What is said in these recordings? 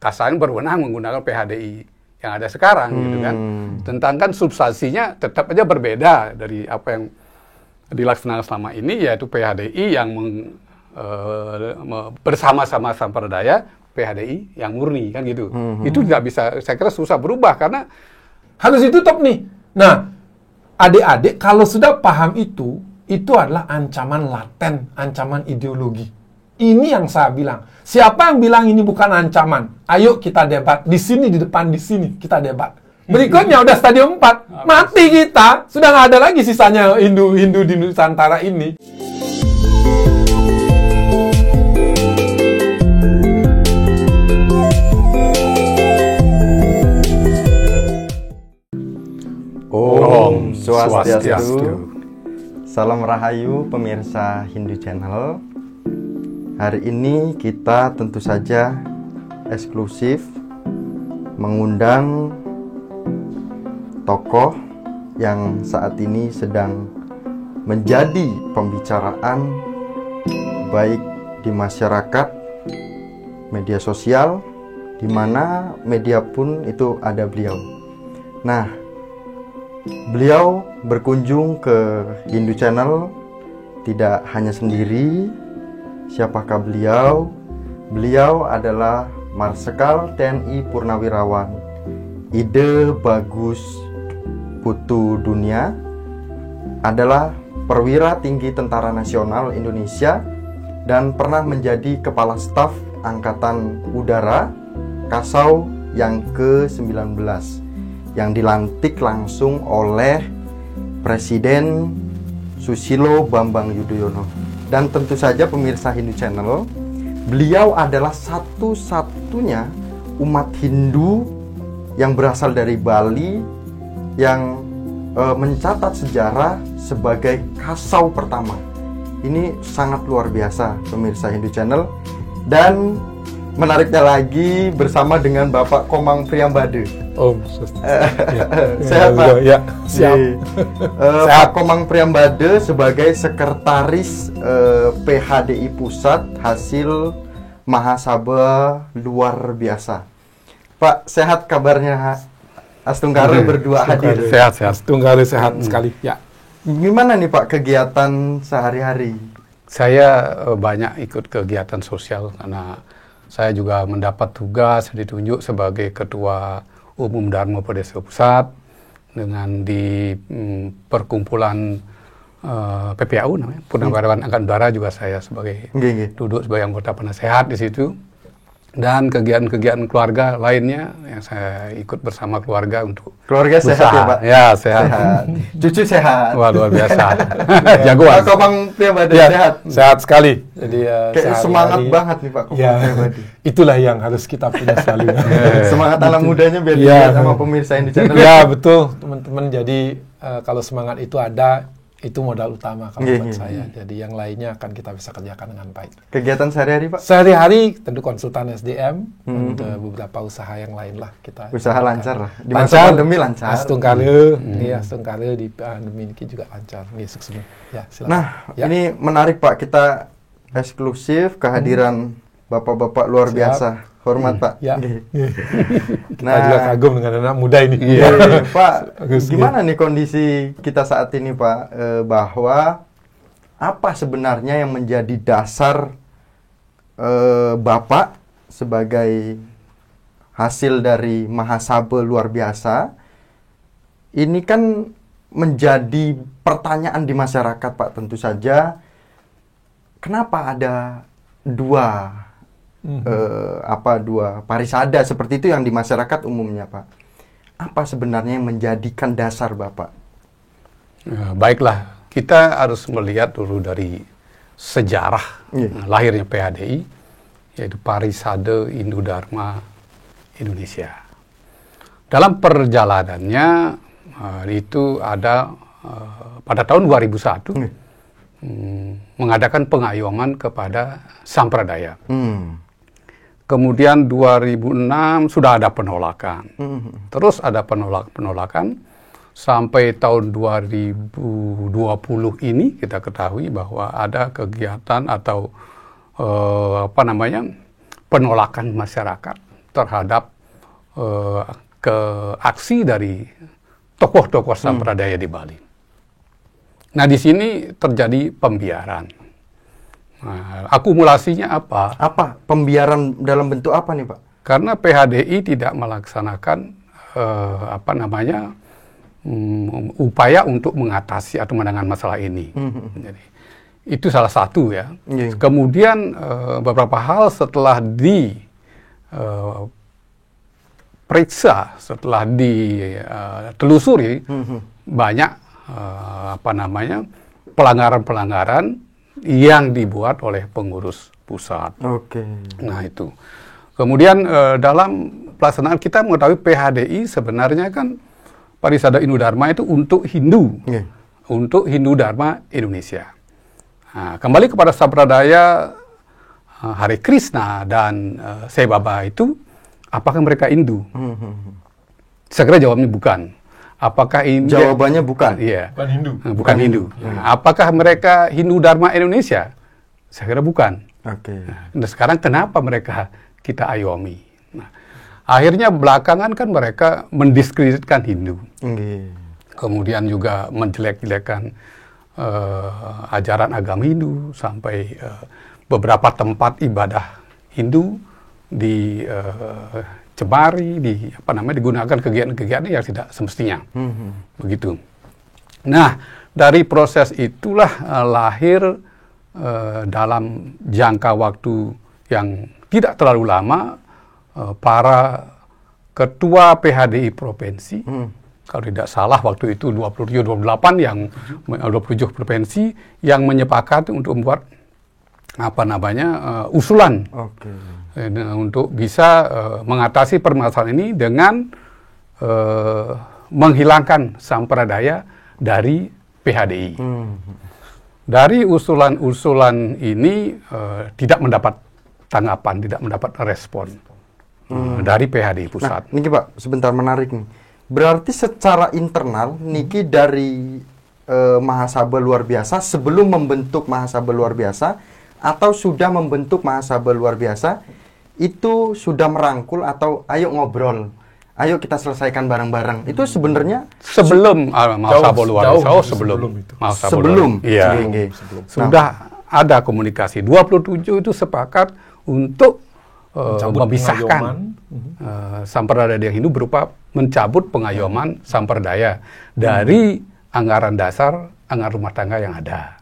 kasarnya berwenang menggunakan PHDI yang ada sekarang gitu kan. Tentang kan substansinya tetap aja berbeda dari apa yang dilaksanakan selama ini, yaitu PHDI yang bersama-sama sampradaya, PHDI yang murni kan gitu. Itu nggak bisa, saya kira susah berubah karena harus ditutup nih. Nah, adik-adik kalau sudah paham itu adalah ancaman laten, ancaman ideologi. Ini yang saya bilang. Siapa yang bilang ini bukan ancaman? Ayo kita debat. Di sini, di depan, di sini. Kita debat. Berikutnya udah stadium 4. Mati kita. Sudah nggak ada lagi sisanya Hindu di Nusantara ini. Om Swastiastu. Salam Rahayu pemirsa Hindu Channel. Hari ini kita tentu saja eksklusif mengundang tokoh yang saat ini sedang menjadi pembicaraan baik di masyarakat, media sosial, di mana media pun itu ada beliau. Nah, beliau berkunjung ke Hindu Channel tidak hanya sendiri. Siapakah beliau? Beliau adalah Marsikal TNI Purnawirawan Ide Bagus Putu Dunia, adalah perwira tinggi Tentara Nasional Indonesia dan pernah menjadi Kepala Staf Angkatan Udara Kasau yang ke-19 yang dilantik langsung oleh Presiden Susilo Bambang Yudhoyono. Dan tentu saja pemirsa Hindu Channel, beliau adalah satu-satunya umat Hindu yang berasal dari Bali yang mencatat sejarah sebagai Kasau pertama. Ini sangat luar biasa pemirsa Hindu Channel. Dan menariknya lagi bersama dengan Bapak Komang Priyambade. Sehat Pak? Ya, siap. Pak Komang Priyambade sebagai sekretaris PHDI Pusat hasil Mahasabha luar biasa. Pak, sehat kabarnya? Astungkare berdua hadir. Sehat. Astungkare sehat sekali. Ya. Gimana nih Pak kegiatan sehari-hari? saya banyak ikut kegiatan sosial karena saya juga mendapat tugas ditunjuk sebagai Ketua Umum Dharma Pradesa Pusat dengan di perkumpulan PPAU namanya, Purnawirawan Angkatan Udara juga saya sebagai duduk sebagai anggota penasehat di situ. Dan kegiatan-kegiatan keluarga lainnya yang saya ikut bersama keluarga untuk keluarga usaha. Sehat ya Pak? Ya sehat. Cucu sehat. Wah luar biasa. Jagoan. Pak Komang Priyambade Ya, sehat. sehat sekali. Jadi kayak semangat banget nih Pak Komang Priyambade. Itulah yang harus kita punya selalu. Semangat anak mudanya biar dilihat sama pemirsa yang di channel. Ya betul teman-teman. Jadi kalau semangat itu ada, itu modal utama kalau buat saya. Jadi yang lainnya akan kita bisa kerjakan dengan baik. Kegiatan sehari-hari Pak? Sehari-hari tentu konsultan SDM, ada beberapa usaha yang lain lah kita. Usaha lancar lah. Di masa pandemi lancar. Astungkare, Astungkare di pandemi ini juga lancar. Sukses. Ya, silakan. Nah, ini menarik Pak, kita eksklusif kehadiran bapak-bapak luar biasa. Hormat Pak. Ya. Kita juga kagum dengan anak muda ini. Pak, gimana nih kondisi kita saat ini Pak? Bahwa apa sebenarnya yang menjadi dasar Bapak sebagai hasil dari Mahasabha luar biasa? Ini kan menjadi pertanyaan di masyarakat Pak, tentu saja. Kenapa ada dua parisada seperti itu yang di masyarakat umumnya Pak? Apa sebenarnya yang menjadikan dasar Bapak? Baiklah, kita harus melihat dulu dari sejarah lahirnya PHDI, yaitu Parisade Hindu Dharma Indonesia. Dalam perjalanannya itu ada pada tahun 2001 mengadakan pengayuman kepada sampradaya. Kemudian 2006 sudah ada penolakan. Terus ada penolakan sampai tahun 2020 ini kita ketahui bahwa ada kegiatan atau penolakan masyarakat terhadap ke aksi dari tokoh-tokoh sampradaya di Bali. Nah, di sini terjadi pembiaran. Nah, akumulasinya apa? Apa? Pembiaran dalam bentuk apa nih, Pak? Karena PHDI tidak melaksanakan upaya untuk mengatasi atau menangani masalah ini. Jadi, itu salah satu ya. Kemudian beberapa hal setelah diperiksa, setelah ditelusuri, banyak pelanggaran-pelanggaran yang dibuat oleh pengurus pusat. Nah, itu. Kemudian dalam pelaksanaan kita mengetahui PHDI sebenarnya kan Parisada Hindu Dharma itu untuk Hindu, untuk Hindu Dharma Indonesia. Nah, kembali kepada sampradaya Hare Krishna dan Sai Baba itu, apakah mereka Hindu? Saya kira jawabnya bukan. Apakah ini? Jawabannya bukan. Iya. Bukan Hindu. Bukan Hindu. Nah, apakah mereka Hindu Dharma Indonesia? Saya kira bukan. Nah, sekarang kenapa mereka kita ayomi? Nah, akhirnya belakangan kan mereka mendiskreditkan Hindu. Kemudian juga menjelek-jelekan ajaran agama Hindu sampai beberapa tempat ibadah Hindu dicemari, digunakan kegiatan-kegiatan yang tidak semestinya. Begitu. Nah, dari proses itulah lahir dalam jangka waktu yang tidak terlalu lama para ketua PHDI provinsi, kalau tidak salah waktu itu 27-28 yang 27 provinsi yang menyepakati untuk membuat usulan untuk bisa mengatasi permasalahan ini dengan menghilangkan sampradaya dari PHDI. Dari usulan-usulan ini tidak mendapat tanggapan, tidak mendapat respon dari PHDI pusat. Nah, niki Pak, sebentar, menarik nih. Berarti secara internal niki dari Mahasabha luar biasa sebelum membentuk Mahasabha luar biasa atau sudah membentuk Mahasabha luar biasa itu sudah merangkul atau ayo ngobrol, ayo kita selesaikan bareng-bareng. Itu sebenarnya sebelum Mahasabha luar biasa, sebelum. Iya. Sudah ada komunikasi. 27 itu sepakat untuk memisahkan sampradaya yang Hindu berupa mencabut pengayoman sampradaya dari anggaran dasar, anggaran rumah tangga yang ada.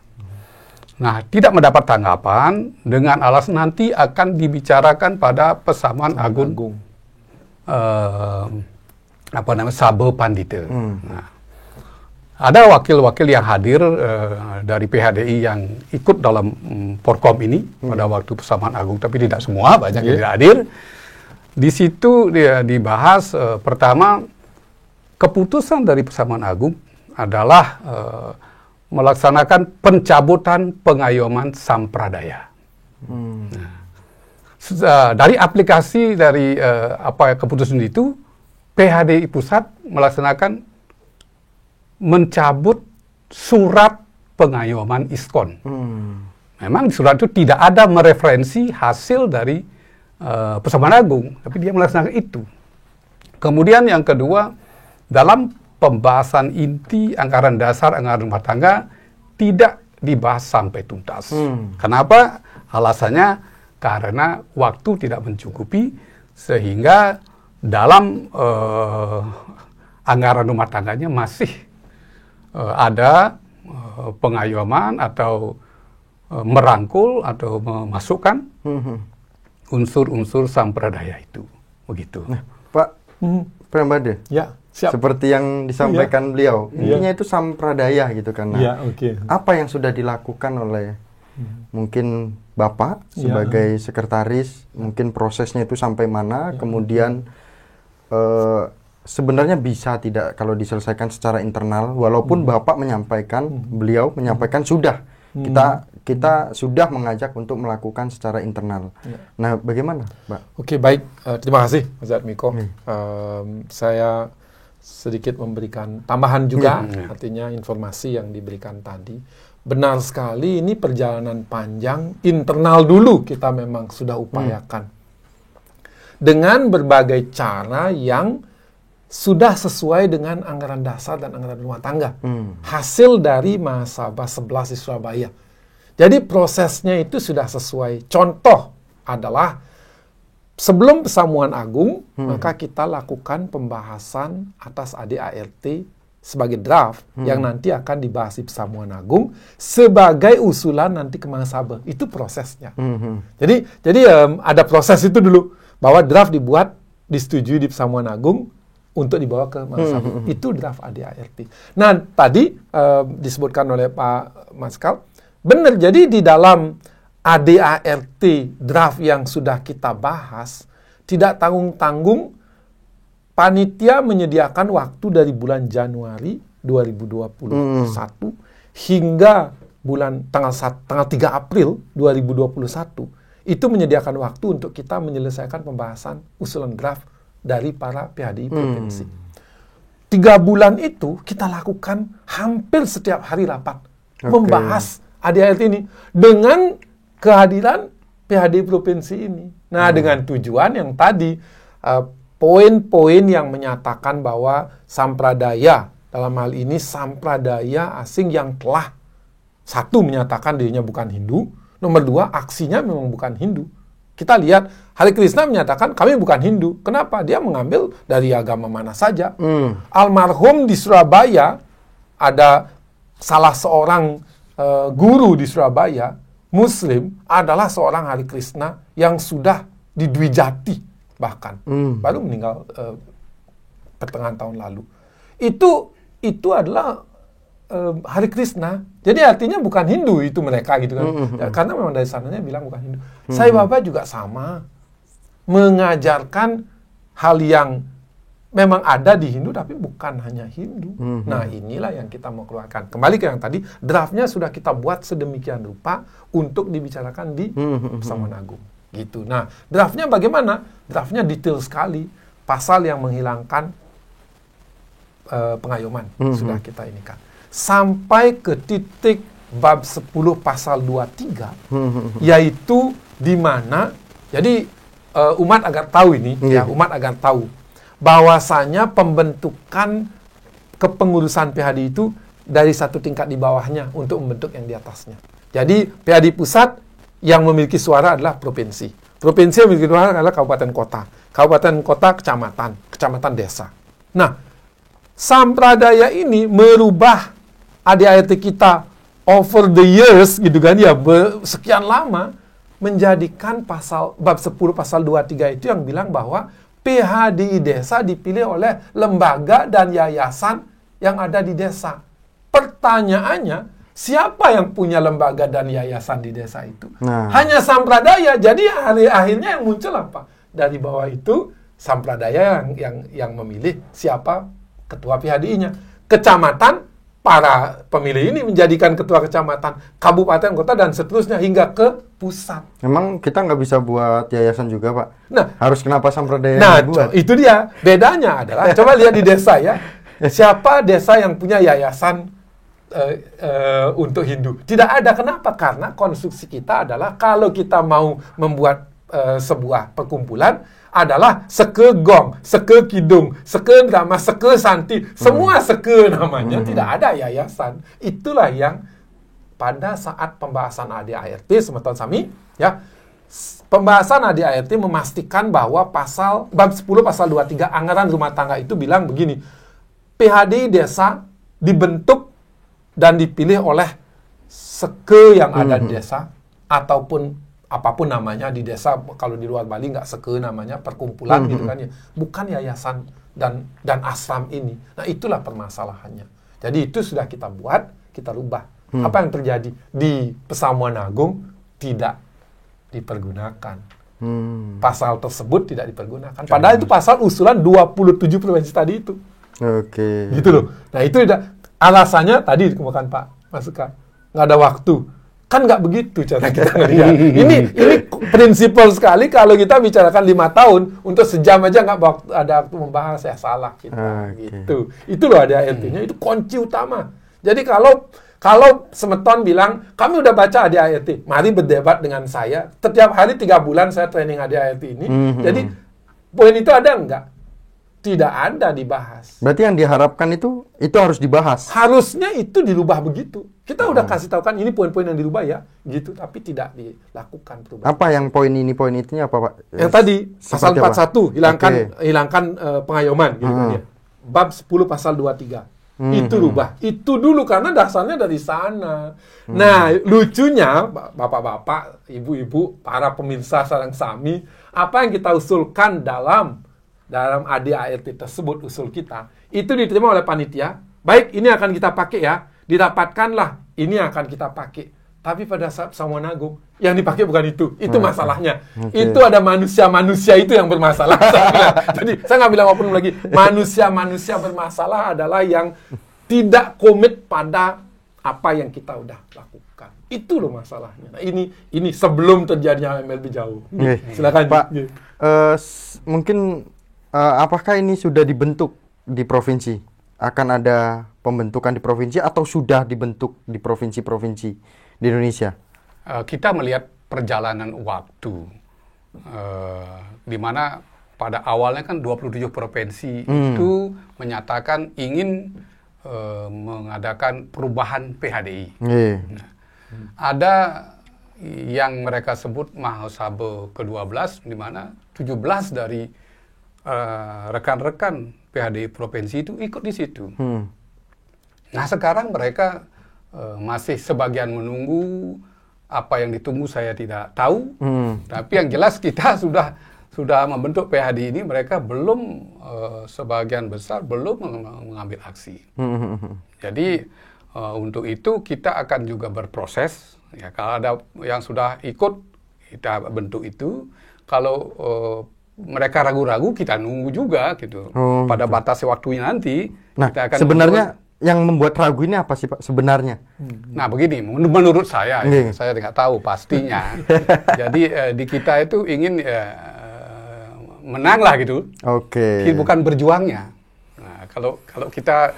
Nah, tidak mendapat tanggapan dengan alasan nanti akan dibicarakan pada Pesamuan Agung. Sabha Pandita. Nah, ada wakil-wakil yang hadir dari PHDI yang ikut dalam Porkom ini pada waktu Pesamuan Agung, tapi tidak semua, banyak yang tidak hadir. Di situ dia dibahas pertama, keputusan dari Pesamuan Agung adalah melaksanakan pencabutan pengayoman sampradaya. Dari aplikasi dari keputusan itu, PHDI pusat melaksanakan mencabut surat pengayoman ISKCON. Memang di surat itu tidak ada mereferensi hasil dari Pesamuan Agung, tapi dia melaksanakan itu. Kemudian yang kedua, dalam pembahasan inti anggaran dasar, anggaran rumah tangga tidak dibahas sampai tuntas. Kenapa? Alasannya karena waktu tidak mencukupi, sehingga dalam anggaran rumah tangganya masih ada pengayoman atau merangkul atau memasukkan unsur-unsur sampradaya itu. Begitu. Nah, Pak Prambada, ya, siap. Seperti yang disampaikan beliau, intinya itu sampradaya gitu kan. Nah, apa yang sudah dilakukan oleh mungkin Bapak sebagai sekretaris, mungkin prosesnya itu sampai mana, kemudian sebenarnya bisa tidak kalau diselesaikan secara internal, walaupun Bapak menyampaikan, beliau menyampaikan sudah, kita sudah mengajak untuk melakukan secara internal. Nah, bagaimana, Pak? Oke, baik. Terima kasih, Mas Atmiko. Saya sedikit memberikan tambahan juga, artinya informasi yang diberikan tadi. Benar sekali, ini perjalanan panjang internal dulu kita memang sudah upayakan. dengan berbagai cara yang sudah sesuai dengan anggaran dasar dan anggaran rumah tangga. Hasil dari Mahasabah 11 di Surabaya. Jadi prosesnya itu sudah sesuai. Contoh adalah sebelum Pesamuan Agung, maka kita lakukan pembahasan atas ADART sebagai draft yang nanti akan dibahas di Pesamuan Agung sebagai usulan nanti ke Mahasabah. Itu prosesnya. Jadi ada proses itu dulu bahwa draft dibuat, disetujui di Pesamuan Agung untuk dibawa ke Mahasabah. Itu draft ADART. Nah, tadi disebutkan oleh Pak Maskal, benar. Jadi di dalam ADART draft yang sudah kita bahas, tidak tanggung-tanggung panitia menyediakan waktu dari bulan Januari 2021 hingga tanggal 3 April 2021 itu menyediakan waktu untuk kita menyelesaikan pembahasan usulan draft dari para PHDI provinsi. 3 bulan itu kita lakukan hampir setiap hari rapat membahas ADART ini dengan kehadiran PHDI provinsi ini. Nah, dengan tujuan yang tadi poin-poin yang menyatakan bahwa sampradaya, dalam hal ini sampradaya asing yang telah satu menyatakan dirinya bukan Hindu, nomor 2 aksinya memang bukan Hindu. Kita lihat Hare Krishna menyatakan kami bukan Hindu. Kenapa? Dia mengambil dari agama mana saja. Almarhum di Surabaya ada salah seorang guru di Surabaya Muslim adalah seorang Hare Krishna yang sudah di Dwi Jati. Bahkan baru meninggal pertengahan tahun lalu. Itu adalah Hare Krishna. Jadi artinya bukan Hindu itu mereka gitu kan. Karena memang dari sananya bilang bukan Hindu. Sai Baba juga sama. Mengajarkan hal yang memang ada di Hindu tapi bukan hanya Hindu. Nah, inilah yang kita mau keluarkan. Kembali ke yang tadi, draftnya sudah kita buat sedemikian rupa untuk dibicarakan di Pesamuan Agung. Gitu. Nah, draftnya bagaimana? Draftnya detail sekali. Pasal yang menghilangkan pengayoman sudah kita inikan. Sampai ke titik bab 10 pasal 23, yaitu di mana, jadi umat agar tahu ini, umat agar tahu bahwasanya pembentukan kepengurusan PHDI itu dari satu tingkat di bawahnya untuk membentuk yang di atasnya. Jadi PHDI pusat yang memiliki suara adalah provinsi. Provinsi yang memiliki suara adalah kabupaten kota. Kabupaten kota, kecamatan. Kecamatan desa. Nah, sampradaya ini merubah ADART kita over the years, gitu kan, ya, sekian lama, menjadikan bab 10 pasal 23 itu yang bilang bahwa PHDI desa dipilih oleh lembaga dan yayasan yang ada di desa. Pertanyaannya, siapa yang punya lembaga dan yayasan di desa itu? Hanya sampradaya. Jadi akhirnya yang muncul apa? Dari bawah itu sampradaya yang memilih siapa ketua PHDI-nya. Kecamatan, para pemilih ini menjadikan ketua kecamatan, kabupaten, kota, dan seterusnya hingga ke pusat. Emang kita nggak bisa buat yayasan juga, Pak? Nah, harus kenapa sampradaya yang dibuat? Itu dia. Bedanya adalah, coba lihat di desa ya. Siapa desa yang punya yayasan untuk Hindu? Tidak ada. Kenapa? Karena konstruksi kita adalah kalau kita mau membuat sebuah perkumpulan adalah seke gong, seke kidung, seke drama, seke santi, semua seke namanya, tidak ada yayasan. Itulah yang pada saat pembahasan ADART semeton sami, ya, pembahasan ADART memastikan bahwa bab 10 pasal 23 anggaran rumah tangga itu bilang begini, PHDI desa dibentuk dan dipilih oleh seke yang ada di desa ataupun apapun namanya di desa. Kalau di luar Bali nggak seke namanya, perkumpulan gitu kan ya, bukan yayasan dan asram ini. Nah, itulah permasalahannya. Jadi itu sudah kita buat, kita rubah. Apa yang terjadi di Pesamuan Agung? Tidak dipergunakan. Pasal tersebut tidak dipergunakan. Padahal itu pasal usulan 27 provinsi tadi itu. Oke. Gitu loh. Nah, itu alasannya tadi dikemukakan Pak Masuka, nggak ada waktu. Kan nggak begitu cara kita ngelihat. Ini prinsipal sekali kalau kita bicarakan 5 tahun, untuk sejam aja nggak ada waktu membahas, ya salah kita. Gitu. Itu loh ADART-nya, itu kunci utama. Jadi kalau semeton bilang, kami udah baca ADART, mari berdebat dengan saya. Setiap hari 3 bulan saya training ADART ini. Jadi Poin itu ada nggak? Tidak ada dibahas. Berarti yang diharapkan itu harus dibahas. Harusnya itu dirubah begitu. Kita udah kasih tahu kan ini poin-poin yang dirubah ya, gitu. Tapi tidak dilakukan perubahan. Apa yang poin ini, poin itunya apa, Pak? Yang tadi pasal Seperti apa? 41 hilangkan pengayoman gitu kan ya. Bab 10 pasal 23. Itu rubah. Itu dulu karena dasarnya dari sana. Nah, lucunya Bapak-bapak, Ibu-ibu, para pemirsa sarang sami, apa yang kita usulkan dalam ADART tersebut, usul kita, itu diterima oleh panitia. Baik, ini akan kita pakai ya. Didapatkanlah, ini akan kita pakai. Tapi pada saat Samonagung, yang dipakai bukan itu. Itu masalahnya. Itu ada manusia-manusia itu yang bermasalah. Jadi, saya nggak bilang apapun lagi. Manusia-manusia bermasalah adalah yang tidak komit pada apa yang kita udah lakukan. Itu loh masalahnya. Nah, ini sebelum terjadinya MLB jauh. Silakan, Pak. Mungkin apakah ini sudah dibentuk di provinsi? Akan ada pembentukan di provinsi atau sudah dibentuk di provinsi-provinsi di Indonesia? Kita melihat perjalanan waktu, di mana pada awalnya kan 27 provinsi itu menyatakan ingin mengadakan perubahan PHDI. Nah, ada yang mereka sebut Mahasabel ke-12, di mana 17 dari rekan-rekan PHDI provinsi itu ikut di situ. Nah, sekarang mereka masih sebagian menunggu. Apa yang ditunggu saya tidak tahu. Tapi yang jelas kita sudah membentuk PHDI ini, mereka belum sebagian besar belum mengambil aksi. Jadi untuk itu kita akan juga berproses. Ya, kalau ada yang sudah ikut, kita bentuk itu. Kalau mereka ragu-ragu, kita nunggu juga gitu. Pada batas waktunya nanti. Nah, kita akan sebenarnya yang membuat ragu ini apa sih, Pak? Sebenarnya? Nah, begini, menurut saya, saya tidak tahu pastinya. Jadi di kita itu ingin menang lah gitu. Bukan berjuangnya. Nah, kalau kita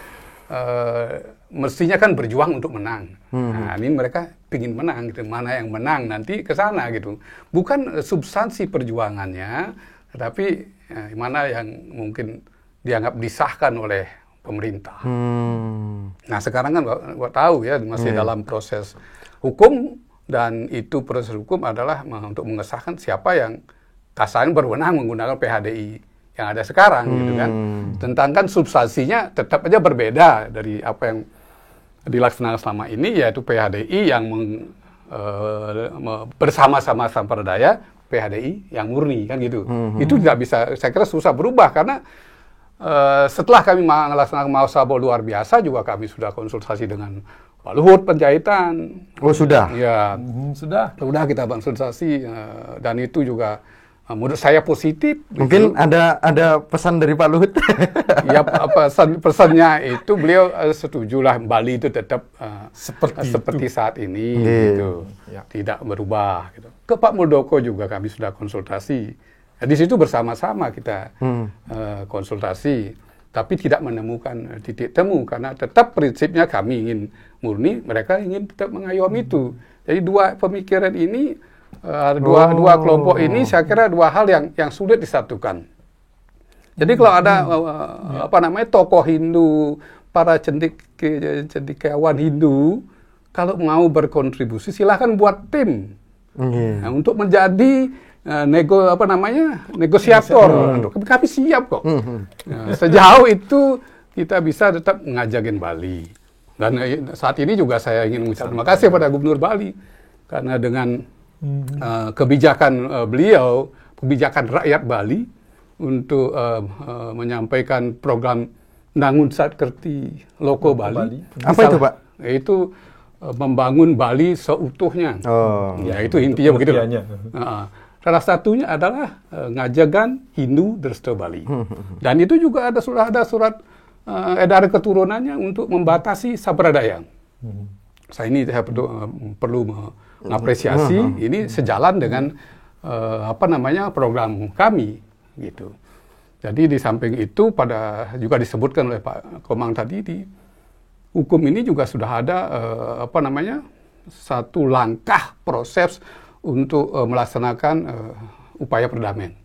mestinya kan berjuang untuk menang. Nah, ini mereka ingin menang gitu. Mana yang menang nanti ke sana gitu. Bukan substansi perjuangannya, tetapi mana yang mungkin dianggap disahkan oleh pemerintah. Nah, sekarang kan gua tahu ya masih dalam proses hukum, dan itu proses hukum adalah untuk mengesahkan siapa yang kasarnya berwenang menggunakan PHDI yang ada sekarang gitu kan. Tentang kan substansinya tetap aja berbeda dari apa yang dilaksanakan selama ini, yaitu PHDI yang bersama-sama samperdaya, PHDI yang murni kan gitu. Itu tidak bisa, saya kira susah berubah karena setelah kami melaksanakan Mahasabel luar biasa juga kami sudah konsultasi dengan Pak Luhut Panjaitan. Oh, sudah? Ya, sudah kita konsultasi, dan itu juga menurut saya positif. Mungkin ada pesan dari Pak Luhut? Ya, pesannya itu beliau setujulah Bali itu tetap seperti saat ini gitu. Ya. Tidak berubah gitu. Ke Pak Muldoko juga kami sudah konsultasi. Di situ bersama-sama kita konsultasi, tapi tidak menemukan titik temu karena tetap prinsipnya kami ingin murni, mereka ingin tetap mengayomi itu. Jadi dua pemikiran ini, dua kelompok ini, saya kira dua hal yang sulit disatukan. Jadi kalau ada tokoh Hindu, para cendekiawan Hindu, kalau mau berkontribusi silahkan buat tim untuk menjadi negosiator. Kami siap kok. Sejauh itu kita bisa tetap ngajakin Bali. Dan saat ini juga saya ingin mengucapkan terima kasih pada Gubernur Bali karena dengan kebijakan beliau, kebijakan rakyat Bali untuk menyampaikan program Nangun Satkerti Loko Bali. Apa itu, Pak? Itu membangun Bali seutuhnya. Ya, itu intinya begitu. Salah satunya adalah ngajagan Hindu Dresta Bali. Dan itu juga sudah ada surat edaran keturunannya untuk membatasi sampradaya. Saya perlu mengapresiasi ini sejalan dengan program kami gitu. Jadi di samping itu juga disebutkan oleh Pak Komang tadi, di hukum ini juga sudah ada satu langkah proses untuk melaksanakan upaya perdamaian.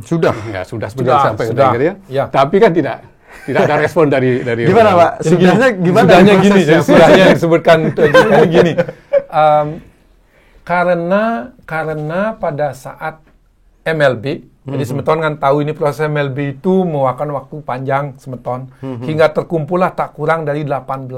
Sudah. Ya sudah Sudah, sampai sudah. akhirnya. Ya. Tapi kan tidak ada respon dari Gimana Pak? Sudahnya gimana? Sudahnya gini, prosesnya? sudahnya yang disebutkan tadi gini. Karena pada saat MLB, jadi semeton kan tahu ini proses MLB itu memakan waktu panjang semeton, hingga terkumpullah tak kurang dari 18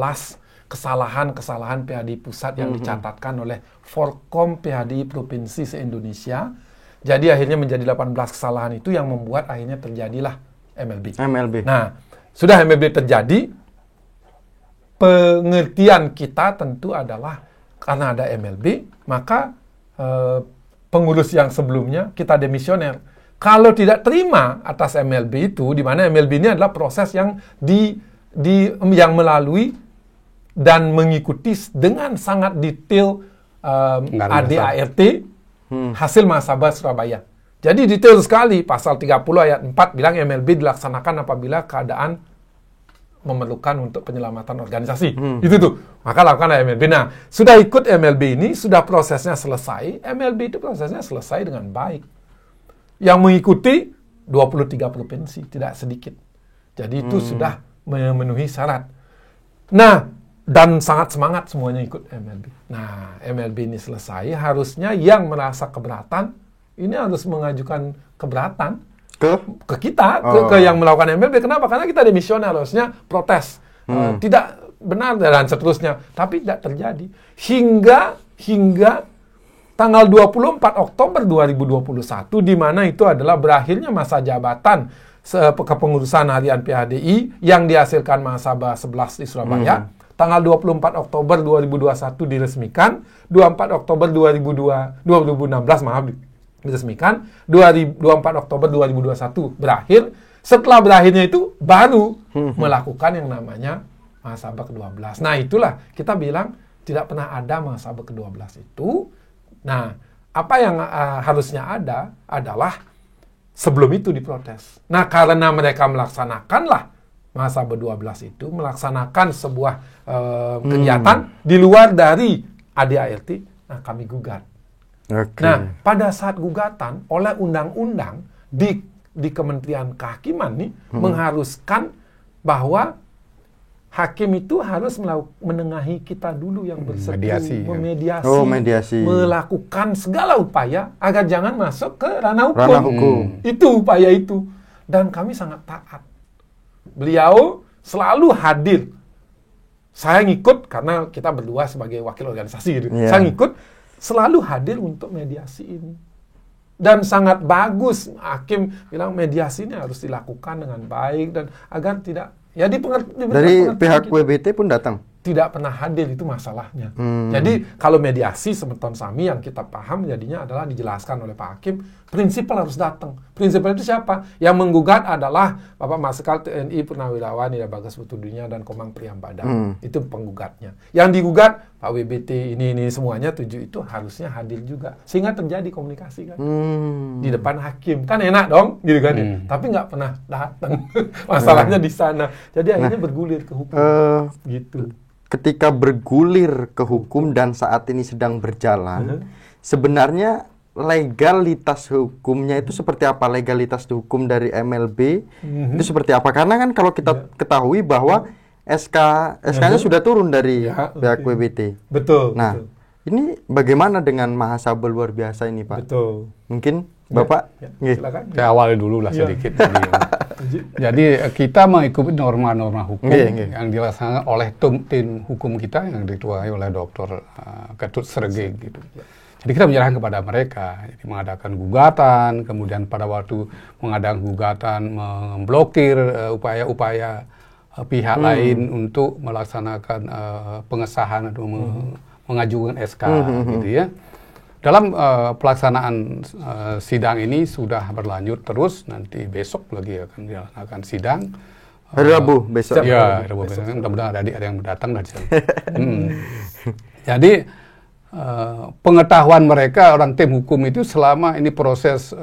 kesalahan-kesalahan PHDI pusat yang dicatatkan oleh Forkom PHDI Provinsi se-Indonesia. Jadi akhirnya menjadi 18 kesalahan itu yang membuat akhirnya terjadilah MLB. Nah, sudah MLB terjadi, pengertian kita tentu adalah karena ada MLB, maka pengurus yang sebelumnya kita demisioner. Kalau tidak terima atas MLB itu, di mana MLB ini adalah proses yang yang melalui dan mengikuti dengan sangat detail ADART hasil muhasabah Surabaya. Jadi detail sekali, pasal 30 ayat 4 bilang MLB dilaksanakan apabila keadaan memerlukan untuk penyelamatan organisasi. Itu tuh. Maka lakukan MLB. Nah, sudah ikut MLB ini, sudah prosesnya selesai. MLB itu prosesnya selesai dengan baik. Yang mengikuti 23 provinsi, tidak sedikit. Jadi itu sudah memenuhi syarat. Nah, dan sangat semangat semuanya ikut MLB. Nah, MLB ini selesai, harusnya yang merasa keberatan, ini harus mengajukan keberatan ke kita, ke yang melakukan MLB. Kenapa? Karena kita demisioner, harusnya protes. Tidak benar dan seterusnya. Tapi tidak terjadi. Hingga tanggal 24 Oktober 2021, di mana itu adalah berakhirnya masa jabatan kepengurusan harian PHDI yang dihasilkan muhasabah 11 di Surabaya. Tanggal 24 Oktober 2021 diresmikan, 24 Oktober 2016 diresmikan, 24 Oktober 2021 berakhir. Setelah berakhirnya itu baru melakukan yang namanya muhasabah ke-12. Nah, itulah kita bilang tidak pernah ada muhasabah ke-12 itu. Nah, apa yang harusnya ada adalah sebelum itu diprotes. Nah, karena mereka melaksanakanlah muhasabah 12 itu, melaksanakan sebuah kegiatan di luar dari ADART, nah kami gugat. Nah, pada saat gugatan oleh undang-undang di Kementerian Kehakiman nih mengharuskan bahwa hakim itu harus menengahi kita dulu yang bersetuju, memediasi, melakukan segala upaya agar jangan masuk ke ranah hukum. Itu upaya itu. Dan kami sangat taat. Beliau selalu hadir. Saya ngikut karena kita berdua sebagai wakil organisasi gitu. Saya ngikut, selalu hadir untuk mediasi ini. Dan sangat bagus hakim bilang mediasi ini harus dilakukan dengan baik dan agar tidak dari pihak WBT pun datang? Tidak pernah hadir, itu masalahnya. Jadi kalau mediasi semeton sami yang kita paham jadinya adalah dijelaskan oleh Pak Hakim, prinsipal harus datang. Prinsipal itu siapa? Yang menggugat adalah Bapak Marsikal TNI Purnawirawan Ida Bagas Putudunya dan Komang Priambadang. Itu penggugatnya. Yang digugat Pak WBT ini semuanya 7 itu harusnya hadir juga. Sehingga terjadi komunikasi kan. Di depan hakim. Kan enak dong gitu kan. Tapi nggak pernah datang. Masalahnya di sana. Jadi akhirnya bergulir ke hukum. Gitu. Ketika bergulir ke hukum dan saat ini sedang berjalan, sebenarnya legalitas hukumnya itu seperti apa? Legalitas hukum dari MLB itu seperti apa? Karena kan kalau kita ketahui bahwa SK-nya sudah turun dari pihak WBT. Betul. Nah, ini bagaimana dengan muhasabah luar biasa ini, Pak? Betul. Mungkin Bapak? Silakan. Saya awali dulu lah sedikit. Jadi kita mengikuti norma-norma hukum yang dilaksanakan oleh tim hukum kita yang diketuai oleh Dr. Ketut Srege gitu. Jadi kita menyerahkan kepada mereka, jadi mengadakan gugatan, kemudian pada waktu mengadakan gugatan memblokir upaya-upaya pihak lain untuk melaksanakan pengesahan atau mengajukan SK gitu ya. Dalam pelaksanaan sidang ini sudah berlanjut terus, nanti besok lagi akan dilaksanakan sidang. Hari Rabu besok. Ya, Rabu besok. Mudah-mudahan ada yang datang dari sana. Jadi pengetahuan mereka orang tim hukum itu selama ini proses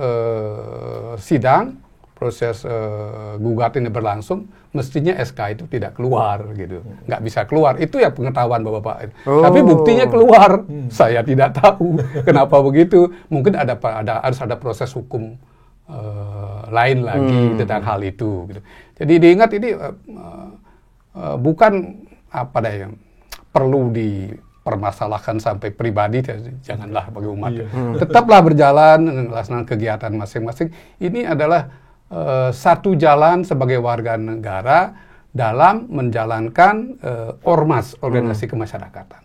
sidang, proses gugat ini berlangsung, mestinya SK itu tidak keluar gitu, nggak bisa keluar. Itu ya pengetahuan Bapak-Bapak. Tapi buktinya keluar, saya tidak tahu kenapa begitu. Mungkin harus ada proses hukum lain lagi tentang hal itu. Gitu. Jadi diingat ini bukan apa daya perlu dipermasalahkan sampai pribadi, janganlah bagi umat. Tetaplah berjalan melaksanakan kegiatan masing-masing. Ini adalah satu jalan sebagai warga negara dalam menjalankan ormas, organisasi kemasyarakatan.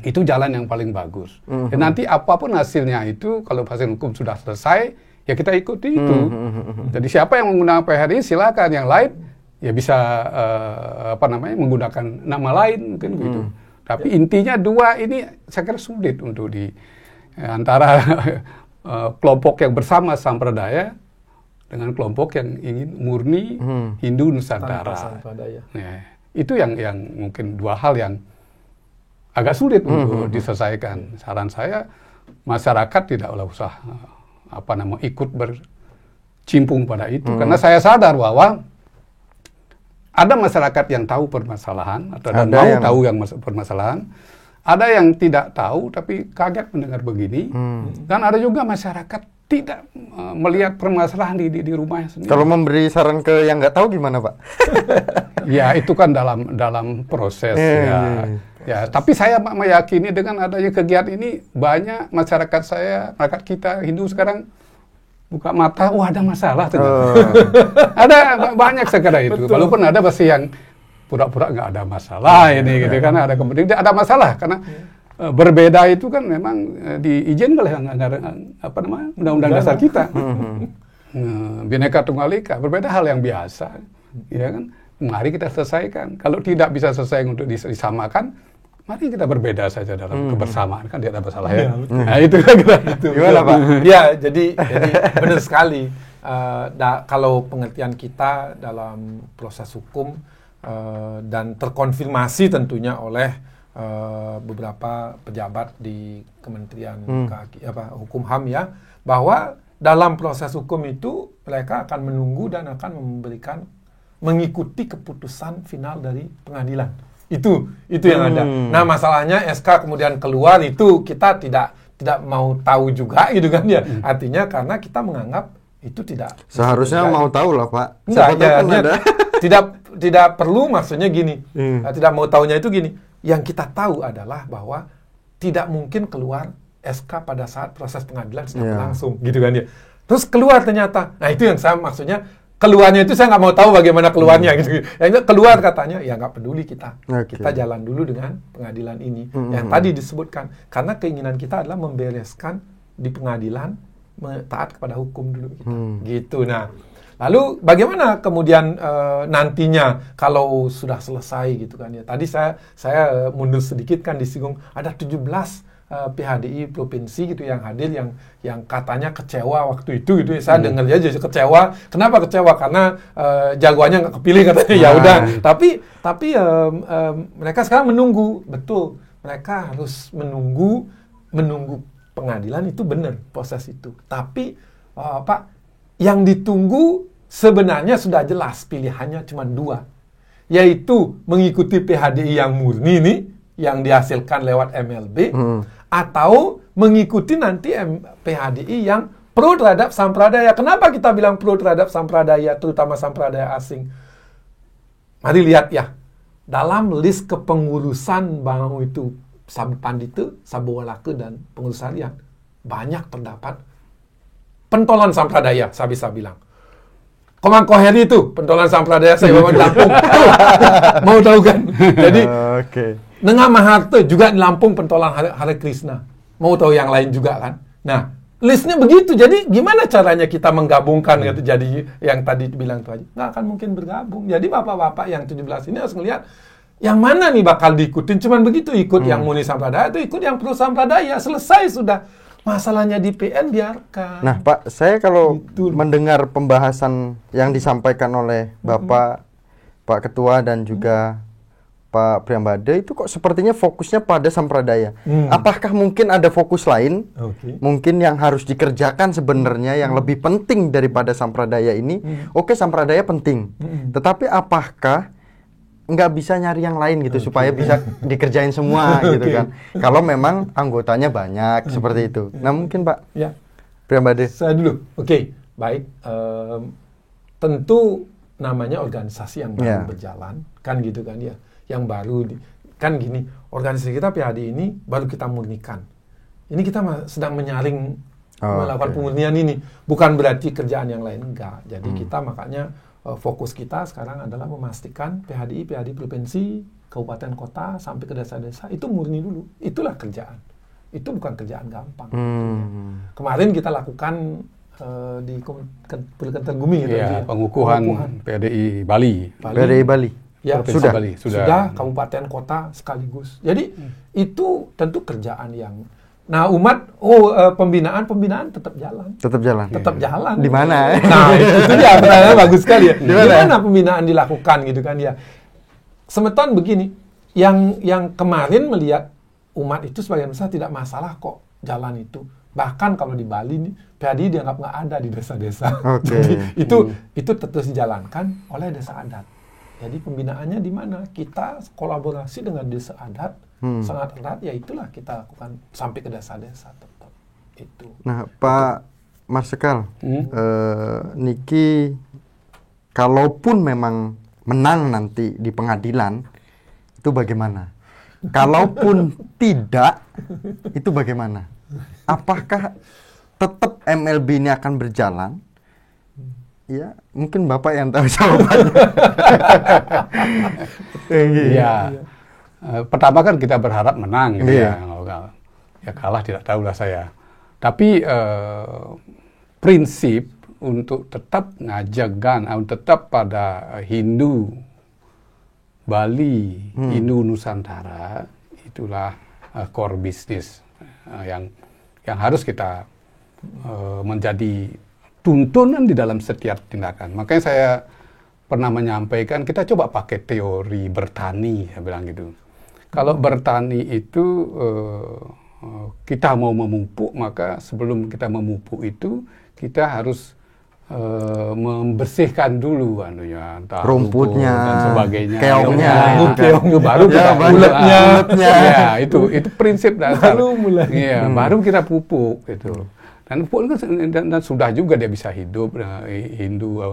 Itu jalan yang paling bagus. Dan nanti apapun hasilnya itu, kalau hasil hukum sudah selesai, ya kita ikuti itu. Jadi siapa yang menggunakan PHRI silakan, yang lain ya bisa menggunakan nama lain mungkin begitu. Tapi intinya dua ini saya kira sulit untuk antara kelompok yang bersama sampradaya dengan kelompok yang ingin murni Hindu Nusantara. Nah, itu yang mungkin dua hal yang agak sulit untuk diselesaikan. Saran saya, masyarakat tidaklah usah ikut bercimpung pada itu, karena saya sadar bahwa ada masyarakat yang tahu permasalahan dan mau tahu yang permasalahan, ada yang tidak tahu tapi kaget mendengar begini, dan ada juga masyarakat tidak melihat permasalahan di rumahnya sendiri. Kalau memberi saran ke yang nggak tahu gimana, Pak? Ya itu kan dalam proses ya. Tapi saya meyakini dengan adanya kegiatan ini banyak masyarakat kita Hindu sekarang buka mata, ada masalah ternyata. Ada banyak sekarang itu. Walaupun ada masih yang pura-pura nggak ada masalah ini gitu kan, ada kemudian ada masalah karena berbeda itu kan memang diizinkan oleh undang-undang dasar kita. Bhinneka Tunggal Ika, berbeda hal yang biasa, ya kan? Mari kita selesaikan. Kalau tidak bisa selesai untuk disamakan, mari kita berbeda saja dalam kebersamaan, kan tidak ada masalah ya. Nah itu kan gimana Pak? Ya, jadi benar sekali. Kalau pengertian kita dalam proses hukum dan terkonfirmasi tentunya oleh beberapa pejabat di Kementerian Hukum HAM ya, bahwa dalam proses hukum itu mereka akan menunggu dan akan mengikuti keputusan final dari pengadilan. Itu yang ada. Nah, masalahnya SK kemudian keluar itu kita tidak mau tahu juga gitu kan ya. Artinya karena kita menganggap itu tidak seharusnya mau tahu lah, Pak. Enggak, tidak perlu, maksudnya gini. Tidak mau tahunya itu gini. Yang kita tahu adalah bahwa tidak mungkin keluar SK pada saat proses pengadilan sedang berlangsung, gitu kan ya. Terus keluar ternyata. Nah, itu yang saya maksudnya, keluarnya itu saya nggak mau tahu bagaimana keluarnya gitu. Yang keluar katanya, ya nggak peduli kita. Kita jalan dulu dengan pengadilan ini. Yang tadi disebutkan. Karena keinginan kita adalah membereskan di pengadilan, taat kepada hukum dulu kita. Gitu. Nah, lalu bagaimana kemudian nantinya kalau sudah selesai gitu kan ya. Tadi saya mundur sedikit kan, disinggung ada 17 PHDI provinsi gitu yang hadir, yang katanya kecewa waktu itu gitu ya. Saya dengar aja kecewa. Kenapa kecewa? Karena jagoannya nggak kepilih katanya. Ya udah. Tapi mereka sekarang menunggu. Betul. Mereka harus menunggu pengadilan, itu benar proses itu. Tapi Pak, yang ditunggu sebenarnya sudah jelas, pilihannya cuma dua, yaitu mengikuti PHDI yang murni ini, yang dihasilkan lewat MLB, atau mengikuti nanti PHDI yang pro terhadap sampradaya. Kenapa kita bilang pro terhadap sampradaya, terutama sampradaya asing? Mari lihat ya, dalam list kepengurusan Bang itu Sabu Pandita, Sabu Walaka, dan pengurus harian, banyak terdapat pentolan sampradaya, saya bisa bilang. Komang Koheri itu pentolan sampradaya saya bawa di Lampung. Mau tahu kan? Jadi Nengah Maharto juga di Lampung pentolan Hare Krishna. Mau tahu yang lain juga kan? Nah, listnya begitu. Jadi gimana caranya kita menggabungkan gitu? Jadi yang tadi bilang itu aja nggak akan mungkin bergabung. Jadi bapak-bapak yang 17 ini harus ngelihat yang mana nih bakal diikutin. Cuman begitu, ikut yang murni sampradaya itu ikut yang pro sampradaya. Selesai sudah. Masalahnya di PN biarkan. Nah, Pak, saya kalau mendengar pembahasan yang disampaikan oleh Bapak, Pak Ketua, dan juga Pak Priyambada, itu kok sepertinya fokusnya pada sampradaya. Apakah mungkin ada fokus lain? Mungkin yang harus dikerjakan sebenarnya yang lebih penting daripada sampradaya ini? Oke, sampradaya penting. Tetapi apakah nggak bisa nyari yang lain gitu supaya bisa dikerjain semua gitu kan? Kalau memang anggotanya banyak seperti itu. Nah, mungkin Pak Priyambada. Saya dulu. baik, tentu namanya organisasi yang baru Yeah. berjalan, kan gitu kan ya, yang baru kan gini, organisasi kita PHD ini baru kita murnikan. Ini kita sedang menyaring, melakukan oke. pemurnian ini, bukan berarti kerjaan yang lain enggak. Jadi kita makanya fokus kita sekarang adalah memastikan PHD provinsi, kabupaten kota sampai ke desa-desa itu murni dulu. Itulah kerjaan. Itu bukan kerjaan gampang. Kemarin kita lakukan di Kementerian gitu, Iya, pengukuhan PDI Bali. PDI Bali. Ya, Provinsi sudah. Bali. Sudah kabupaten kota sekaligus. Jadi itu tentu kerjaan yang. Nah, umat pembinaan tetap jalan. Tetap jalan. Tetap jalan. Di mana? Nah, itu dia pertanyaan bagus sekali ya. Di mana? mana pembinaan dilakukan gitu kan ya. Semeton begini, yang kemarin melihat umat itu sebagian besar tidak masalah kok jalan itu. Bahkan kalau di Bali nih, PHD dianggap nggak ada di desa-desa. Oke. Jadi itu terus dijalankan oleh desa adat. Jadi pembinaannya di mana? Kita kolaborasi dengan desa adat sangat erat, ya itulah kita lakukan sampai ke desa-desa tetap itu. Nah, Pak Marsikal, Niki, kalaupun memang menang nanti di pengadilan, itu bagaimana? Kalaupun tidak, itu bagaimana? Apakah tetap MLB ini akan berjalan? Ya, mungkin Bapak yang tahu jawabannya. Iya. Pertama kan kita berharap menang gitu Iya. ya. Ya kalah tidak tahulah saya. Tapi prinsip untuk tetap ngajagan, tetap pada Hindu Bali, Hindu Nusantara, itulah core bisnis yang harus kita menjadi tuntunan di dalam setiap tindakan. Makanya saya pernah menyampaikan, kita coba pakai teori bertani, saya bilang gitu. Kalau bertani itu kita mau memupuk, maka sebelum kita memupuk itu kita harus membersihkan dulu entah rumputnya, dan sebagainya, keongnya, keong baru kita uletnya. Ya, itu prinsip dasar. Iya, Baru baru kita pupuk gitu. Dan pupuk dan sudah juga dia bisa hidup Hindu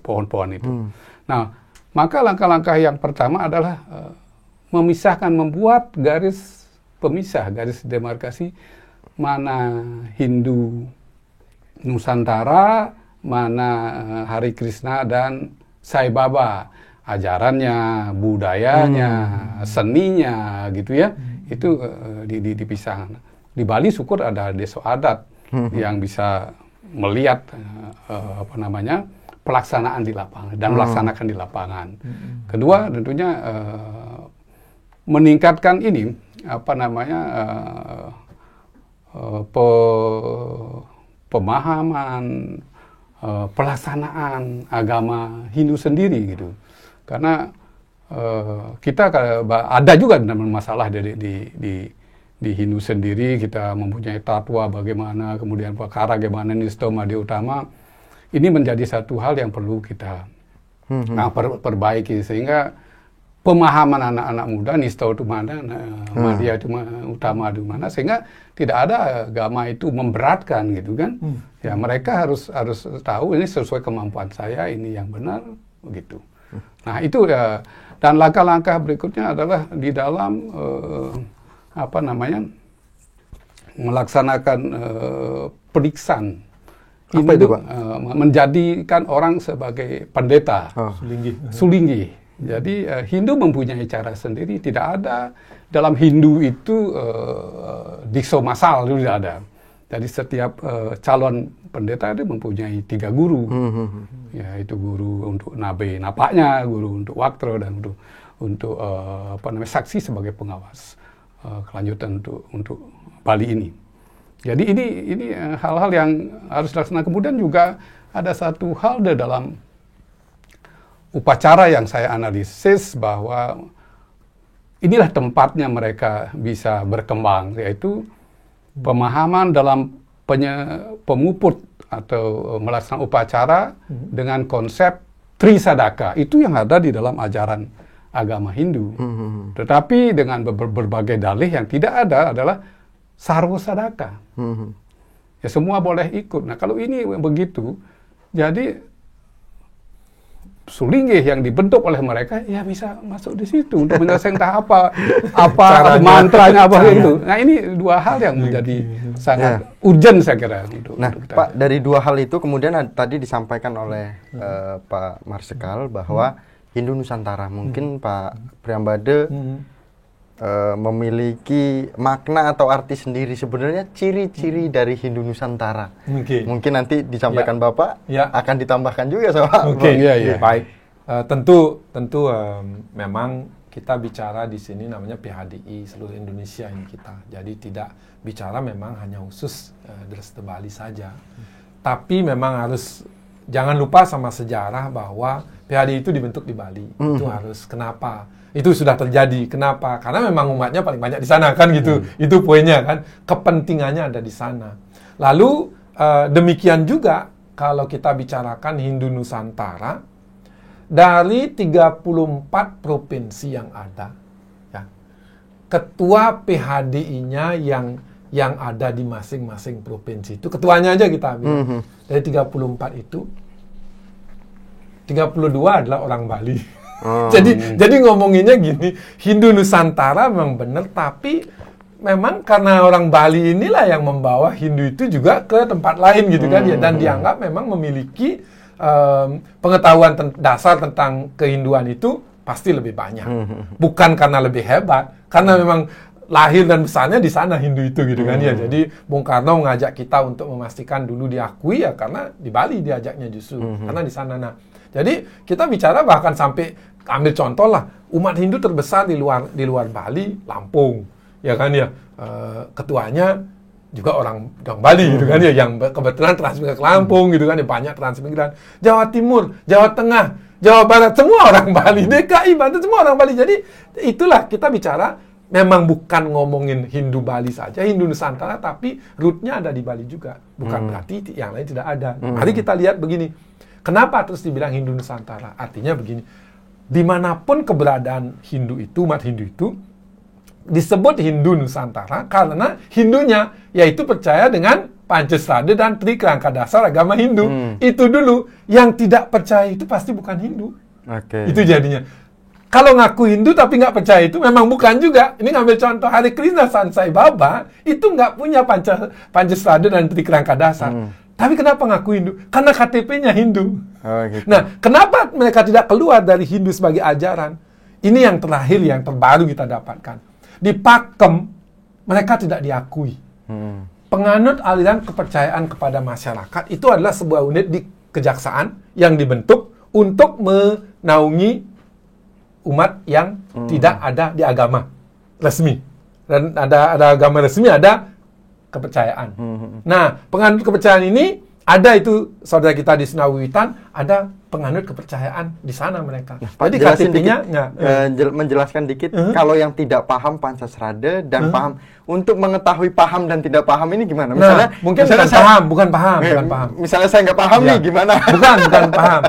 pohon-pohon itu. Nah, maka langkah-langkah yang pertama adalah memisahkan, membuat garis pemisah, garis demarkasi mana Hindu Nusantara, mana Hari Krishna dan Sai Baba, ajarannya, budayanya, seninya gitu ya. Itu dipisah. Di Bali syukur ada desa adat yang bisa melihat pelaksanaan di lapangan dan melaksanakan di lapangan. Kedua tentunya meningkatkan ini pemahaman pelaksanaan agama Hindu sendiri gitu. Karena kita ada juga masalah di Hindu sendiri, kita mempunyai tatwa bagaimana, kemudian pakara bagaimana, nista madya utama. Ini menjadi satu hal yang perlu kita perbaiki, sehingga pemahaman anak-anak muda, nista itu mana, madya itu utama itu mana, sehingga tidak ada agama itu memberatkan gitu kan. Ya mereka harus tahu ini sesuai kemampuan saya, ini yang benar begitu. Nah itu ya, dan langkah-langkah berikutnya adalah di dalam melaksanakan periksaan. Apa itu, Pak? Menjadikan orang sebagai pendeta. Sulinggi. Jadi Hindu mempunyai cara sendiri, tidak ada dalam Hindu itu dikso masal, itu tidak ada. Jadi setiap calon pendeta itu mempunyai 3 guru, yaitu guru untuk nabe napaknya, guru untuk waktro, dan untuk saksi sebagai pengawas kelanjutan untuk Bali ini. Jadi ini hal-hal yang harus dilaksanakan. Kemudian juga ada satu hal di dalam upacara yang saya analisis bahwa inilah tempatnya mereka bisa berkembang, yaitu pemahaman dalam pemuput atau melaksanakan upacara dengan konsep Trisadaka. Itu yang ada di dalam ajaran agama Hindu. Tetapi dengan berbagai dalih yang tidak ada adalah Sarwa Sadaka. Ya semua boleh ikut. Nah kalau ini begitu, Jadi Sulinggih yang dibentuk oleh mereka ya bisa masuk di situ untuk menyelesaikan entah apa mantranya apa itu. Nah ini dua hal yang menjadi sangat urgent saya kira untuk kita. Pak, dari dua hal itu kemudian tadi disampaikan oleh Pak Marsikal bahwa Hindu Nusantara, mungkin Pak Priambade memiliki makna atau arti sendiri. Sebenarnya ciri-ciri dari Hindu Nusantara. Mungkin nanti disampaikan Bapak, akan ditambahkan juga sama. Baik. Tentu memang kita bicara di sini namanya PHDI seluruh Indonesia ini kita. Jadi tidak bicara memang hanya khusus Dresde Bali saja. Tapi memang harus jangan lupa sama sejarah bahwa PHDI itu dibentuk di Bali. Itu harus. Kenapa? Itu sudah terjadi. Kenapa? Karena memang umatnya paling banyak di sana kan gitu. Itu poinnya kan. Kepentingannya ada di sana. Lalu demikian juga kalau kita bicarakan Hindu Nusantara, dari 34 provinsi yang ada, ya, ketua PHDI-nya yang ada di masing-masing provinsi itu, ketuanya aja kita ambil. Dari 34 itu 32 adalah orang Bali. Jadi ngomonginnya gini, Hindu Nusantara memang benar, tapi memang karena orang Bali inilah yang membawa Hindu itu juga ke tempat lain gitu kan ya, dan dianggap memang memiliki pengetahuan dasar tentang kehinduan itu pasti lebih banyak. Bukan karena lebih hebat, karena memang lahir dan besarnya di sana Hindu itu gitu kan ya. Jadi Bung Karno mengajak kita untuk memastikan dulu diakui ya karena di Bali diajaknya justru, karena di sana. Nah, jadi kita bicara bahkan sampai ambil contoh lah, umat Hindu terbesar di luar Bali, Lampung, ya kan ya. Ketuanya juga orang Bali gitu kan ya, yang kebetulan transmigran ke Lampung gitu kan ya, banyak transmigran. Jawa Timur, Jawa Tengah, Jawa Barat, semua orang Bali, DKI, Banten, semua orang Bali. Jadi itulah kita bicara, memang bukan ngomongin Hindu Bali saja, Hindu Nusantara, tapi rootnya ada di Bali juga. Bukan berarti yang lain tidak ada. Mari kita lihat begini, kenapa terus dibilang Hindu Nusantara? Artinya begini, dimanapun keberadaan Hindu itu, umat Hindu itu, disebut Hindu Nusantara karena Hindunya yaitu percaya dengan Pancasrada dan Trikerangka Dasar agama Hindu. Itu dulu. Yang tidak percaya itu pasti bukan Hindu. Itu jadinya. Kalau ngaku Hindu tapi nggak percaya itu memang bukan juga. Ini ngambil contoh Hare Krishna Sansai Baba itu nggak punya Pancasrada dan Trikerangka Dasar. Tapi kenapa ngaku Hindu? Karena KTP-nya Hindu. Gitu. Nah, kenapa mereka tidak keluar dari Hindu sebagai ajaran? Ini yang terakhir, yang terbaru kita dapatkan. Di Pakem, mereka tidak diakui. Penganut aliran kepercayaan kepada masyarakat itu adalah sebuah unit di kejaksaan yang dibentuk untuk menaungi umat yang tidak ada di agama resmi. Dan ada agama resmi, ada kepercayaan. Nah, penganut kepercayaan ini ada itu saudara kita di Senawiwitan, ada penganut kepercayaan di sana mereka. Jadi KTP-nya menjelaskan dikit kalau yang tidak paham Pancasrada dan paham, untuk mengetahui paham dan tidak paham ini gimana? Misalnya, mungkin bukan paham. Misalnya saya nggak paham nih, gimana? Bukan paham.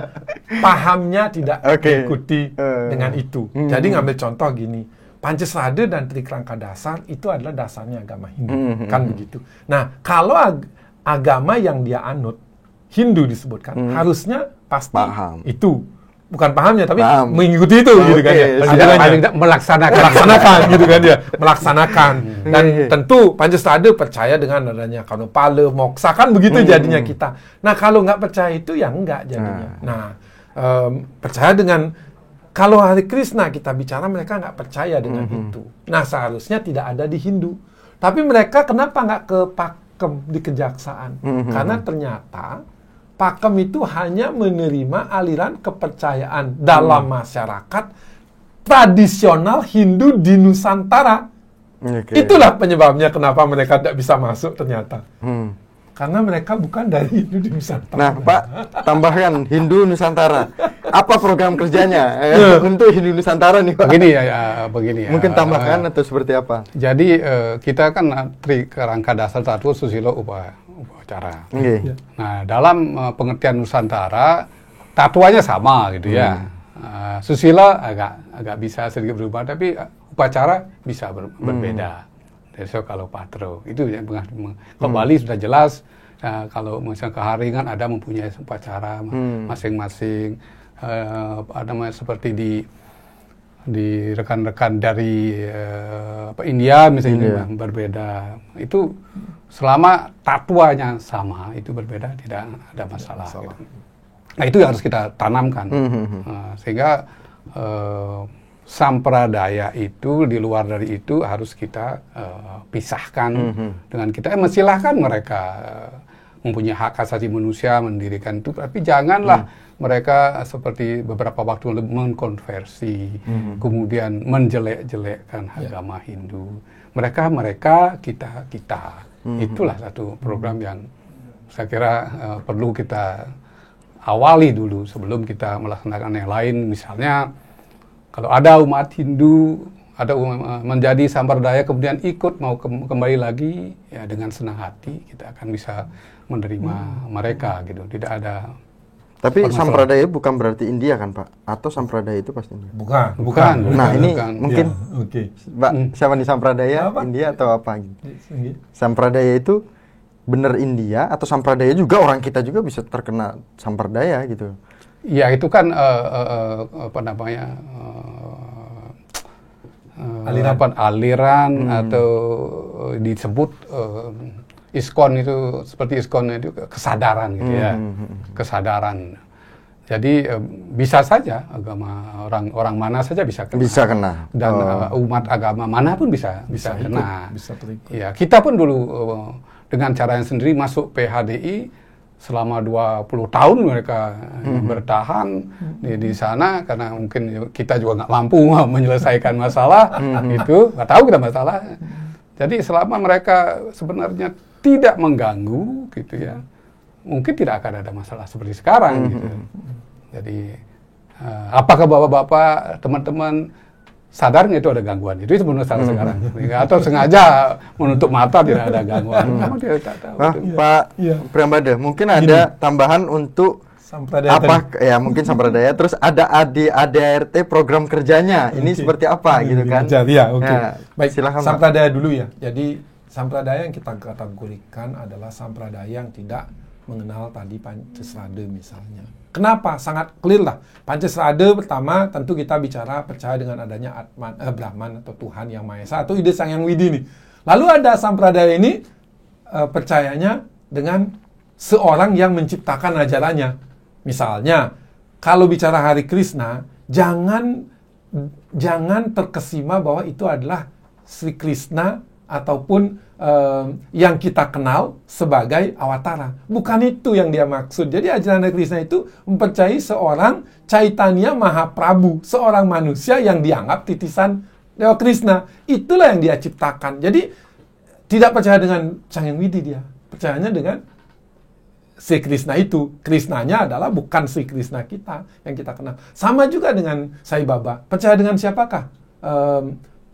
Pahamnya tidak diikuti dengan itu. Jadi ngambil contoh gini, Pancasrada dan Trikerangka Dasar itu adalah dasarnya agama Hindu, kan begitu. Nah, kalau agama yang dia anut, Hindu disebutkan, harusnya pasti itu. Bukan pahamnya, tapi mengikuti itu, gitu kan ya. Melaksanakan, gitu kan ya. Melaksanakan. Dan tentu Pancasrada percaya dengan adanya Kanopala, Moksa, kan begitu jadinya kita. Nah, kalau nggak percaya itu, ya enggak jadinya. Nah, percaya dengan, kalau Hare Krishna kita bicara, mereka nggak percaya dengan itu. Nah, seharusnya tidak ada di Hindu. Tapi mereka kenapa nggak ke Pakem di kejaksaan? Karena ternyata Pakem itu hanya menerima aliran kepercayaan dalam masyarakat tradisional Hindu di Nusantara. Itulah penyebabnya kenapa mereka tidak bisa masuk ternyata. Karena mereka bukan dari Hindu di Nusantara. Nah, Pak, tambahkan Hindu Nusantara. Apa program kerjanya untuk Hindu Nusantara nih, Pak? Begini ya. Mungkin tambahkan atau seperti apa? Jadi kita kan Trikerangka Dasar satu susilo upacara. Nah, dalam pengertian Nusantara tatuannya sama gitu ya. Susila agak bisa sedikit berubah, tapi upacara bisa berbeda. Deso kalau patro itu yang kalau Bali sudah jelas Kalau misalnya keharingan ada mempunyai upacara masing-masing. Ada seperti di rekan-rekan dari India misalnya berbeda. Itu selama tatuanya sama, itu berbeda tidak ada masalah. Gitu. Nah itu yang harus kita tanamkan. Sehingga sampradaya itu di luar dari itu harus kita pisahkan dengan kita. Silahkan mereka mempunyai hak asasi manusia mendirikan itu, tapi janganlah mereka seperti beberapa waktu lalu mengkonversi, kemudian menjelek-jelekkan agama Hindu. Mereka, kita. Itulah satu program yang saya kira perlu kita awali dulu sebelum kita melaksanakan yang lain. Misalnya kalau ada umat Hindu menjadi sampradaya kemudian ikut mau kembali lagi, ya dengan senang hati kita akan bisa menerima mereka gitu. Tidak ada. Tapi sampradaya bukan berarti India kan Pak? Atau sampradaya itu pasti India? Bukan. Nah ini bukan. mungkin Pak, siapa nih sampradaya? Apa? India atau apa? Sampradaya itu bener India atau sampradaya juga orang kita juga bisa terkena sampradaya gitu? Ya itu kan apa namanya aliran atau disebut ISKCON itu seperti ISKCON itu kesadaran gitu ya, kesadaran. Jadi bisa saja agama orang mana saja bisa kena. Dan umat agama manapun bisa kena. Bisa terikut. Ya, kita pun dulu dengan caranya sendiri masuk PHDI selama 20 tahun mereka bertahan di sana karena mungkin kita juga nggak mampu menyelesaikan masalah itu, nggak tahu kita masalah. Jadi selama mereka sebenarnya tidak mengganggu gitu ya, mungkin tidak akan ada masalah seperti sekarang gitu. Jadi apakah bapak-bapak, teman-teman sadar nggak itu ada gangguan? Itu sebenarnya salah sekarang. Atau sengaja menutup mata tidak ada gangguan. Kamu tidak tahu. Pak Priyambada, mungkin ada tambahan untuk sampradaya ya mungkin sampradaya. Terus ada ADART program kerjanya. Ini seperti apa gitu kan? Ya, oke. Ya, baik, silakan sampradaya dulu ya. Jadi sampradaya yang kita kategorikan adalah sampradaya yang tidak mengenal tadi Pancasrada misalnya. Kenapa? Sangat clear lah. Pancasrada pertama tentu kita bicara percaya dengan adanya Brahman atau Tuhan Yang Maha Esa atau ide Sang Yang Widi nih. Lalu ada sampradaya ini percayanya dengan seorang yang menciptakan ajarannya. Misalnya kalau bicara Hari Krishna, jangan terkesima bahwa itu adalah Sri Krishna ataupun yang kita kenal sebagai awatara. Bukan itu yang dia maksud. Jadi ajaran Hare Krishna itu mempercayai seorang Chaitanya Mahaprabhu, seorang manusia yang dianggap titisan Dewa Krishna. Itulah yang dia ciptakan. Jadi tidak percaya dengan Sang Yang Widi dia. Percayanya dengan Sri Krishna itu. Krishnanya adalah bukan Sri Krishna kita yang kita kenal. Sama juga dengan Sai Baba. Percaya dengan siapakah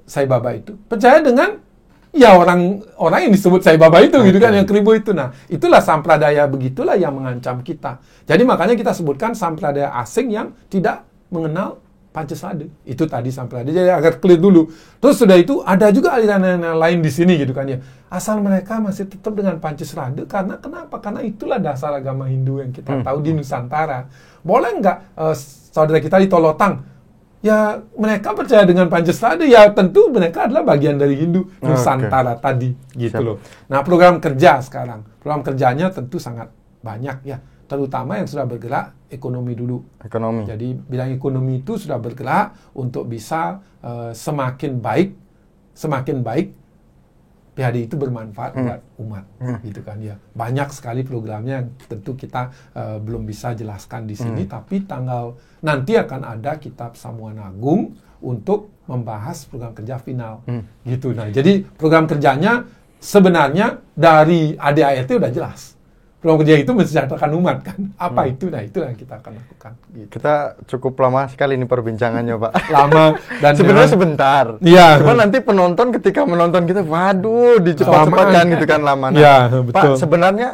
Sai Baba itu? Percaya dengan ya orang yang disebut Sai Baba itu gitu kan, yang keribu itu. Nah, itulah sampradaya begitulah yang mengancam kita. Jadi makanya kita sebutkan sampradaya asing yang tidak mengenal Pancasrada. Itu tadi sampradaya. Jadi agak clear dulu. Terus sudah itu ada juga aliran lain di sini gitu kan ya. Asal mereka masih tetap dengan Pancasrada karena kenapa? Karena itulah dasar agama Hindu yang kita tahu di Nusantara. Boleh nggak saudara kita di Tolotang? Ya mereka percaya dengan Pancasrada, ya tentu mereka adalah bagian dari Hindu Nusantara tadi gitu loh. Nah program kerja sekarang, program kerjanya tentu sangat banyak ya, terutama yang sudah bergerak ekonomi dulu. Jadi bidang ekonomi itu sudah bergerak untuk bisa semakin baik PHDI itu bermanfaat buat umat gitu kan ya. Banyak sekali programnya yang tentu kita belum bisa jelaskan di sini, tapi nanti akan ada kitab Samuan Agung untuk membahas program kerja final gitu. Nah, jadi program kerjanya sebenarnya dari ADART udah jelas. Program kerja itu mensejahterakan umat kan. Apa itu? Nah, itu yang kita akan lakukan. Gitu. Kita cukup lama sekali nih perbincangannya, Pak. Lama dan sebenarnya sebentar. Iya. Cuma nanti penonton ketika menonton kita, waduh, dicepat-cepatkan gitu kan lama. Nah, ya, betul. Pak, sebenarnya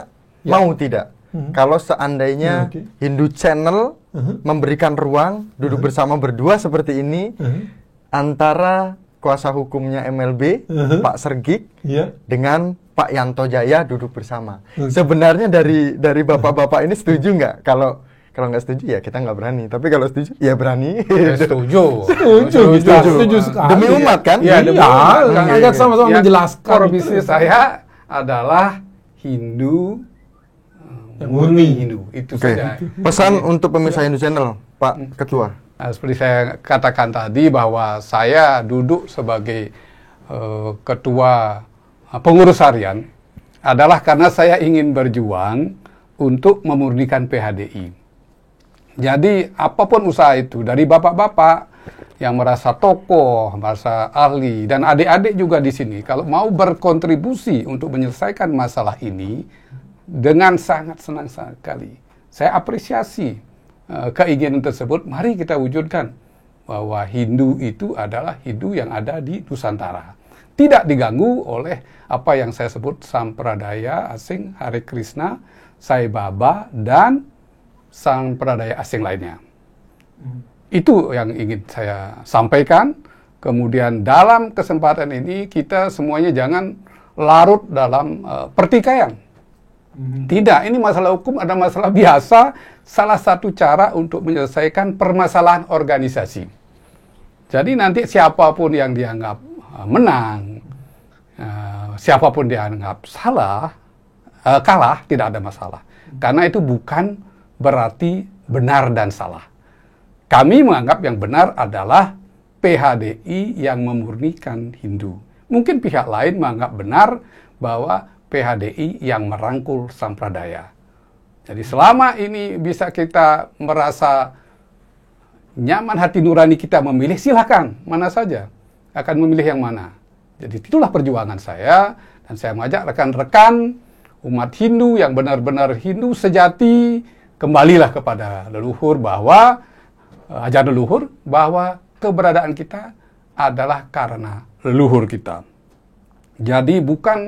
mau tidak? Kalau seandainya Hindu Channel memberikan ruang duduk bersama berdua seperti ini antara kuasa hukumnya MLB, Pak Sergik, dengan Pak Yanto Jaya duduk bersama. Sebenarnya dari bapak-bapak ini setuju nggak? Kalau nggak setuju ya kita nggak berani. Tapi kalau setuju ya berani. Setuju. Setuju sekali. Demi umat kan? Iya, demi umat. Kan sama-sama Yang menjelaskan. core bisnis saya adalah Hindu yang murni Hindu. Itu saja. Pesan untuk pemirsa Hindu Channel, Pak Ketua. Nah, seperti saya katakan tadi bahwa saya duduk sebagai ketua pengurus harian adalah karena saya ingin berjuang untuk memurnikan PHDI. Jadi apapun usaha itu, dari bapak-bapak yang merasa tokoh, merasa ahli, dan adik-adik juga di sini, kalau mau berkontribusi untuk menyelesaikan masalah ini, dengan sangat senang sekali. Saya apresiasi keinginan tersebut. Mari kita wujudkan bahwa Hindu itu adalah Hindu yang ada di Nusantara. Tidak diganggu oleh apa yang saya sebut sampradaya asing, Hare Krishna, Sai Baba, dan sampradaya asing lainnya. Itu yang ingin saya sampaikan. Kemudian dalam kesempatan ini kita semuanya jangan larut dalam pertikaian. Tidak, ini masalah hukum ada masalah biasa. Salah satu cara untuk menyelesaikan permasalahan organisasi. Jadi nanti siapapun yang dianggap menang, siapapun dianggap kalah, tidak ada masalah. Karena itu bukan berarti benar dan salah. Kami menganggap yang benar adalah PHDI yang memurnikan Hindu. Mungkin pihak lain menganggap benar bahwa PHDI yang merangkul sampradaya. Jadi selama ini bisa kita merasa nyaman hati nurani kita memilih, silakan, mana saja. Akan memilih yang mana. Jadi itulah perjuangan saya, dan saya mengajak rekan-rekan umat Hindu yang benar-benar Hindu sejati, kembalilah kepada leluhur bahwa, ajaran leluhur, bahwa keberadaan kita adalah karena leluhur kita. Jadi bukan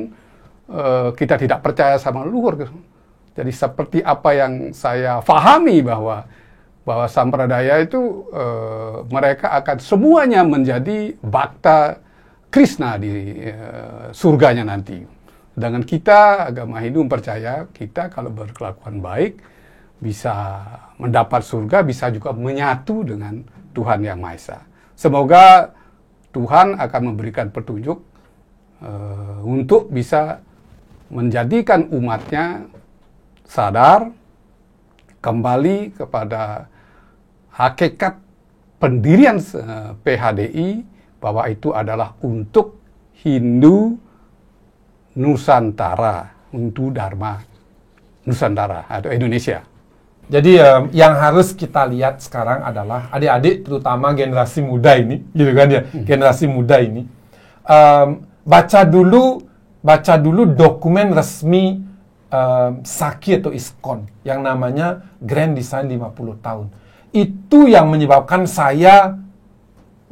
kita tidak percaya sama leluhur. Jadi seperti apa yang saya fahami bahwa sampradaya itu mereka akan semuanya menjadi bhakta Krishna di surganya nanti. Sedangkan kita agama Hindu percaya kita kalau berkelakuan baik bisa mendapat surga, bisa juga menyatu dengan Tuhan Yang Maha Esa. Semoga Tuhan akan memberikan petunjuk untuk bisa menjadikan umatnya sadar kembali kepada hakikat pendirian PHDI, bahwa itu adalah untuk Hindu Nusantara, untuk Dharma Nusantara atau Indonesia. Jadi yang harus kita lihat sekarang adalah adik-adik, terutama generasi muda ini, gitu kan ya, generasi muda ini, baca dulu dokumen resmi Sakhi atau ISKCON yang namanya Grand Design 50 tahun. Itu yang menyebabkan saya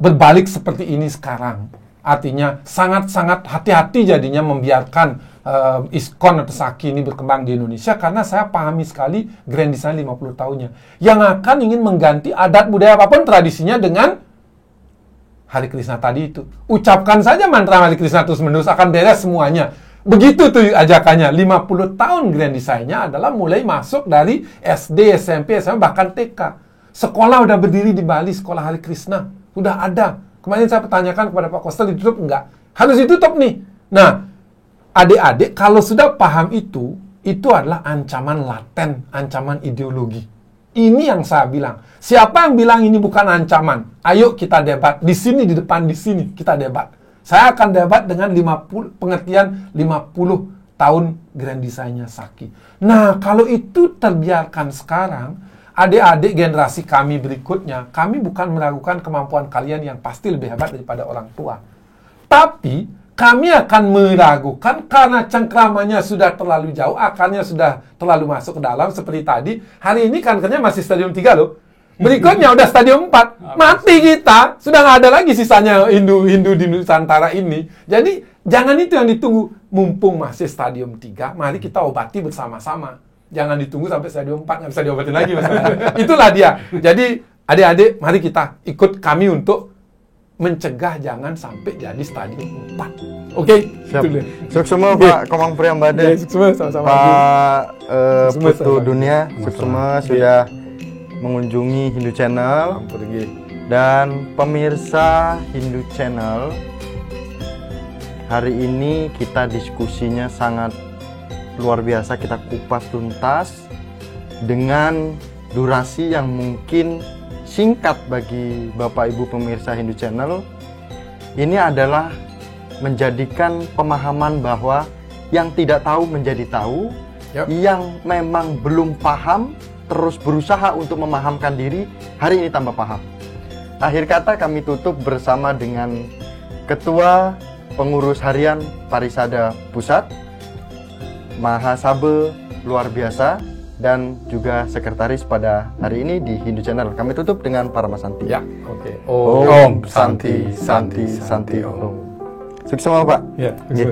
berbalik seperti ini sekarang. Artinya sangat-sangat hati-hati jadinya membiarkan ISKCON atau Sakhi ini berkembang di Indonesia, karena saya pahami sekali Grand Design 50 tahunnya yang akan ingin mengganti adat budaya apapun tradisinya dengan Hare Krishna tadi itu. Ucapkan saja mantra Hare Krishna terus menerus, akan beres semuanya. Begitu tuh ajakannya. 50 tahun Grand Design-nya adalah mulai masuk dari SD, SMP, SMA, bahkan TK. Sekolah udah berdiri di Bali, sekolah Hare Krishna. Udah ada. Kemarin saya pertanyakan kepada Pak Kostel, ditutup enggak? Harus ditutup nih. Nah, adik-adik kalau sudah paham itu adalah ancaman laten, ancaman ideologi. Ini yang saya bilang. Siapa yang bilang ini bukan ancaman? Ayo kita debat. Di sini, di depan, di sini kita debat. Saya akan debat dengan pengertian 50 tahun Grand Design-nya Sakhi. Nah, kalau itu terbiarkan sekarang, adik-adik generasi kami berikutnya, kami bukan meragukan kemampuan kalian yang pasti lebih hebat daripada orang tua. Tapi, kami akan meragukan karena cengkramannya sudah terlalu jauh, akarnya sudah terlalu masuk ke dalam. Seperti tadi, hari ini kankernya masih stadium 3 loh. Berikutnya udah stadium 4. Mati kita. Sudah nggak ada lagi sisanya Hindu di Nusantara ini. Jadi, jangan itu yang ditunggu. Mumpung masih stadium 3, mari kita obati bersama-sama. Jangan ditunggu sampai stadium 4, nggak bisa diobatin lagi. Itulah dia. Jadi, adik-adik, mari kita ikut kami untuk mencegah jangan sampai jadi stadium 4. Oke, Siap. itu dia. Sukses semua Oke. Pak Komang Priambade. Ya, sukses sama-sama. Pak Sukses Putu sama-sama. Dunia, sukses semua sudah mengunjungi Hindu Channel. Ampun lagi. Dan pemirsa Hindu Channel, hari ini kita diskusinya sangat luar biasa, kita kupas tuntas dengan durasi yang mungkin singkat bagi Bapak Ibu pemirsa Hindu Channel. Ini adalah menjadikan pemahaman bahwa yang tidak tahu menjadi tahu, Yap. yang memang belum paham terus berusaha untuk memahamkan diri, hari ini tambah paham. Akhir kata kami tutup bersama dengan Ketua Pengurus Harian Parisada Pusat, Mahasabe luar biasa, dan juga sekretaris pada hari ini di Hindu Channel. Kami tutup dengan Paramasanti. Ya, oke. Om Santi Santi Santi Om. Sukses semua Pak. Ya, Ya.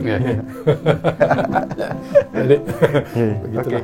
Jadi, Oke. begitulah.